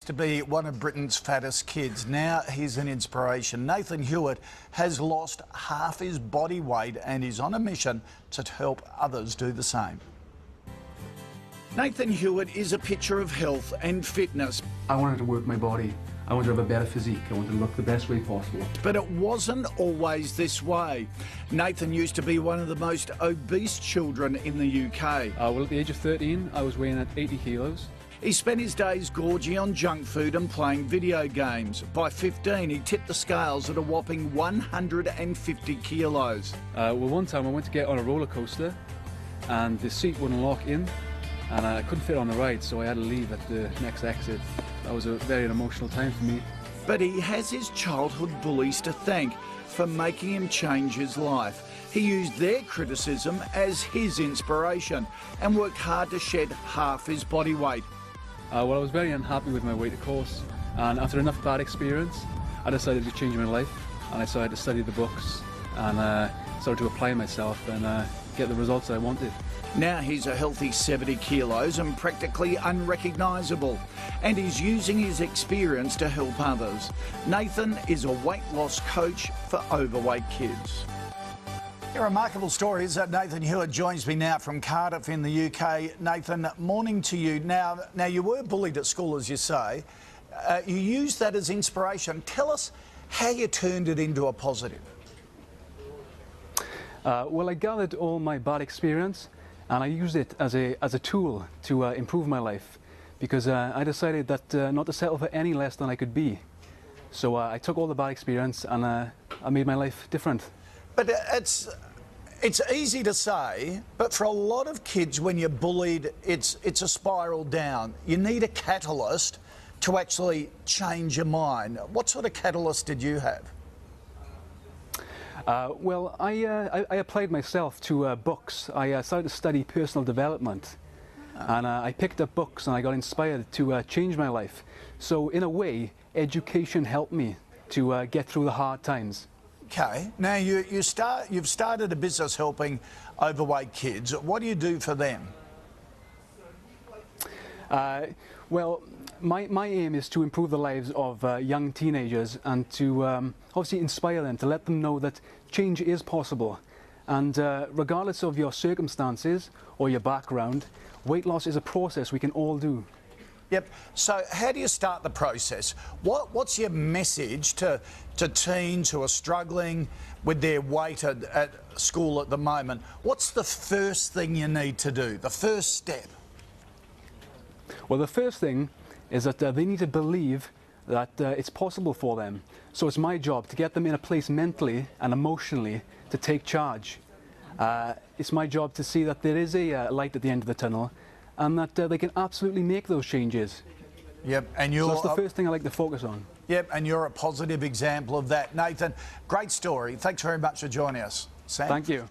To be one of Britain's fattest kids. Now he's an inspiration. Nathan Hewitt has lost half his body weight and is on a mission to help others do the same. Nathan Hewitt is a picture of health and fitness. I wanted to work my body. I wanted to have a better physique. I wanted to look the best way possible. But it wasn't always this way. Nathan used to be one of the most obese children in the UK. Well, at the age of 13, I was weighing at 80 kilos. He spent his days gorging on junk food and playing video games. By 15, he tipped the scales at a whopping 150 kilos. One time I went to get on a roller coaster and the seat wouldn't lock in and I couldn't fit on the ride, so I had to leave at the next exit. That was a very emotional time for me. But he has his childhood bullies to thank for making him change his life. He used their criticism as his inspiration and worked hard to shed half his body weight. Well, I was very unhappy with my weight, of course, and after enough bad experience, I decided to change my life, and I started to study the books and started to apply myself and get the results I wanted. Now he's a healthy 70 kilos and practically unrecognisable, and he's using his experience to help others. Nathan is a weight loss coach for overweight kids. A remarkable story is that Nathan Hewitt joins me now from Cardiff in the UK. Nathan, morning to you. Now you were bullied at school, as you say. You used that as inspiration. Tell us how you turned it into a positive. Well, I gathered all my bad experience and I used it as a tool to improve my life, because I decided that not to settle for any less than I could be. So I took all the bad experience and I made my life different. But it's easy to say, but for a lot of kids, when you're bullied, it's a spiral down. You need a catalyst to actually change your mind. What sort of catalyst did you have? Well, I applied myself to books. I started to study personal development, and I picked up books and I got inspired to change my life. So in a way, education helped me to get through the hard times. Okay. Now you've started a business helping overweight kids. What do you do for them? Well, my aim is to improve the lives of young teenagers and to obviously inspire them, to let them know that change is possible. And regardless of your circumstances or your background, weight loss is a process we can all do. Yep. So how do you start the process? What's your message to teens who are struggling with their weight at school at the moment? What's the first thing you need to do, the first step? Well, the first thing is that they need to believe that it's possible for them. So it's my job to get them in a place mentally and emotionally to take charge. It's my job to see that there is a light at the end of the tunnel and that they can absolutely make those changes. Yep, and you're... So that's the first thing I like to focus on. Yep, and you're a positive example of that. Nathan, great story. Thanks very much for joining us. Sam? Thank you.